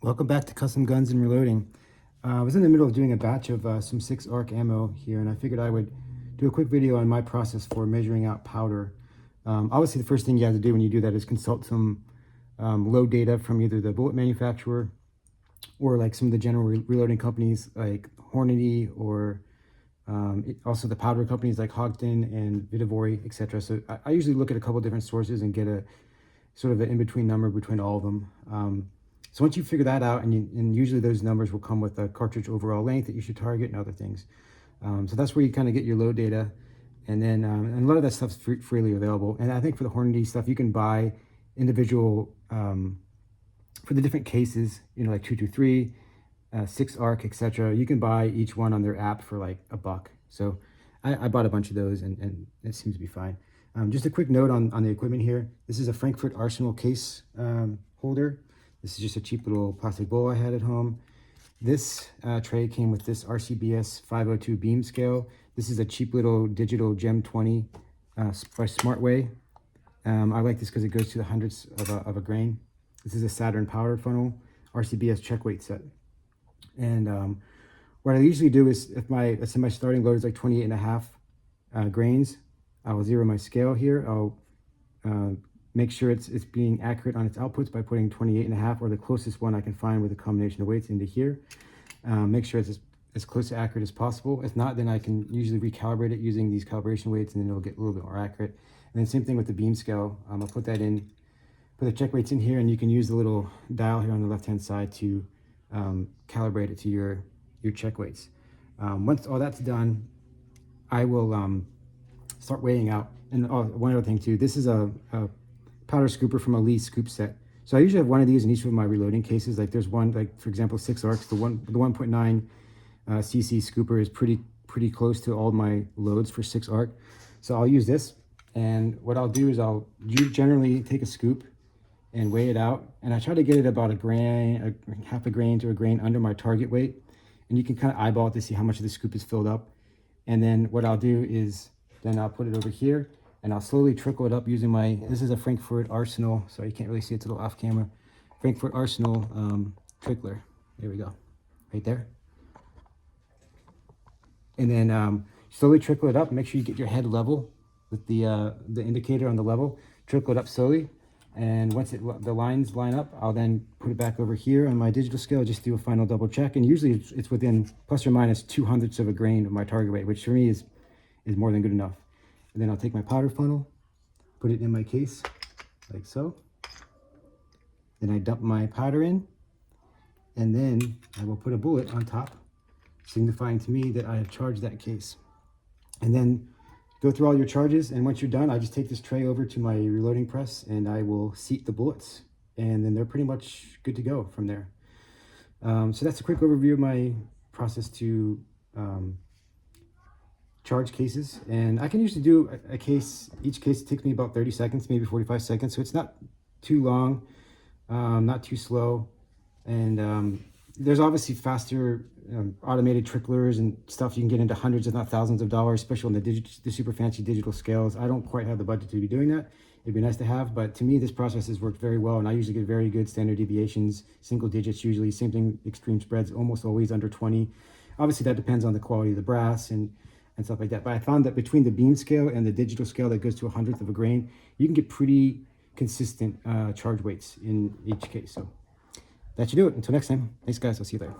Welcome back to Custom Guns and Reloading. I was in the middle of doing a batch of some 6 ARC ammo here, and I figured I would do a quick video on my process for measuring out powder. Obviously, the first thing you have to do when you do that is consult some load data from either the bullet manufacturer or like some of the general reloading companies like Hornady, or also the powder companies like Hodgdon and Vihtavuori, etc. So I usually look at a couple different sources and get a sort of an in-between number between all of them. So once you figure that out, and usually those numbers will come with a cartridge overall length that you should target and other things. So that's where you kind of get your load data. And then and a lot of that stuff's freely available. And I think for the Hornady stuff, you can buy individual, for the different cases, you know, like 223, 6 ARC, etc. You can buy each one on their app for like $1. So I bought a bunch of those, and it seems to be fine. Just a quick note on the equipment here. This is a Frankford Arsenal case holder. This is just a cheap little plastic bowl I had at home. This tray came with this RCBS 502 beam scale. This is a cheap little digital Gem 20 by Smartway. I like this because it goes to the hundredths of a grain. This is a Satern powder funnel RCBS check weight set. And what I usually do is, if let's say my starting load is like 28.5 grains, I will zero my scale here. I'll make sure it's being accurate on its outputs by putting 28.5, or the closest one I can find with a combination of weights, into here. Make sure it's as close to accurate as possible. If not, then I can usually recalibrate it using these calibration weights, and then it'll get a little bit more accurate. And then same thing with the beam scale. I'll put that in, put the check weights in here, and you can use the little dial here on the left hand side to calibrate it to your check weights. Once all that's done, I will start weighing out. And one other thing too, this is a powder scooper from a Lee scoop set. So I usually have one of these in each of my reloading cases. Like there's one, like for example, 6 ARCs, the 1.9 cc scooper is pretty close to all my loads for 6 ARC. So I'll use this, and what I'll do is I'll generally take a scoop and weigh it out, and I try to get it about a grain, half a grain to a grain under my target weight. And you can kind of eyeball it to see how much of the scoop is filled up. And then what I'll do is then I'll put it over here, and I'll slowly trickle it up using this is a Frankford Arsenal, so you can't really see it, it's a little off camera. Frankford Arsenal Trickler. There we go, right there. And then slowly trickle it up. Make sure you get your head level with the indicator on the level. Trickle it up slowly, and once the lines line up, I'll then put it back over here on my digital scale. Just do a final double check, and usually it's within plus or minus 0.02 of a grain of my target weight, which for me is more than good enough. And then I'll take my powder funnel, put it in my case, like so. Then I dump my powder in, and then I will put a bullet on top, signifying to me that I have charged that case. And then go through all your charges, and once you're done, I just take this tray over to my reloading press, and I will seat the bullets, and then they're pretty much good to go from there. So that's a quick overview of my process to charge cases. And I can usually do a case, each case takes me about 30 seconds, maybe 45 seconds. So it's not too long, not too slow. And there's obviously faster automated tricklers and stuff. You can get into hundreds, if not thousands of dollars, especially on the super fancy digital scales. I don't quite have the budget to be doing that. It'd be nice to have, but to me, this process has worked very well. And I usually get very good standard deviations, single digits usually. Same thing, extreme spreads, almost always under 20. Obviously, that depends on the quality of the brass and stuff like that. But I found that between the beam scale and the digital scale that goes to 100th of a grain, you can get pretty consistent charge weights in each case. So that should do it. Until next time, thanks guys, I'll see you later.